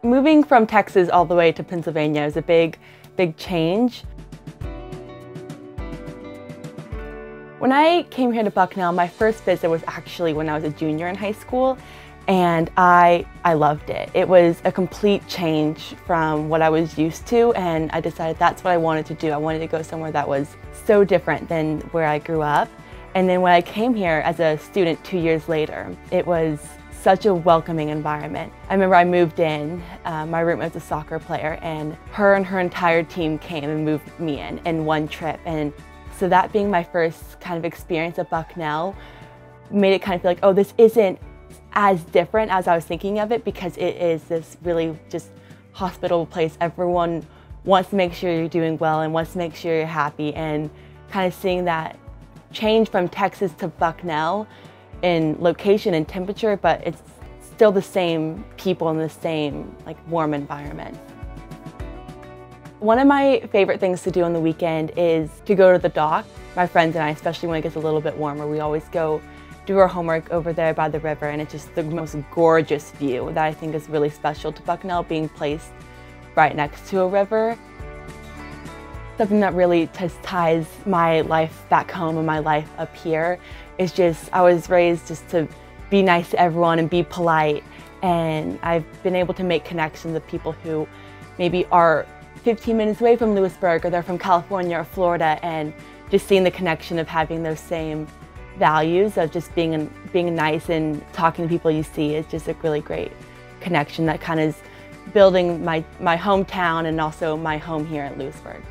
Moving from Texas all the way to Pennsylvania is a big change. When I came here to Bucknell, my first visit was actually when I was a junior in high school, and I loved it. It was a complete change from what I was used to, and I decided that's what I wanted to do. I wanted to go somewhere that was so different than where I grew up. And then when I came here as a student 2 years later, it was such a welcoming environment. I remember I moved in, my roommate was a soccer player, and her entire team came and moved me in one trip. And so that being my first kind of experience at Bucknell made it kind of feel like, oh, this isn't as different as I was thinking of it, because it is this really just hospitable place. Everyone wants to make sure you're doing well and wants to make sure you're happy, and kind of seeing that change from Texas to Bucknell in location and temperature, but it's still the same people in the same warm environment. One of my favorite things to do on the weekend is to go to the dock. My friends and I, especially when it gets a little bit warmer, we always go do our homework over there by the river, and it's just the most gorgeous view that I think is really special to Bucknell, being placed right next to a river. Something that really just ties my life back home and my life up here is just, I was raised just to be nice to everyone and be polite, and I've been able to make connections with people who maybe are 15 minutes away from Lewisburg, or they're from California or Florida, and just seeing the connection of having those same values of just being nice and talking to people you see is just a really great connection that kind of is building my hometown and also my home here at Lewisburg.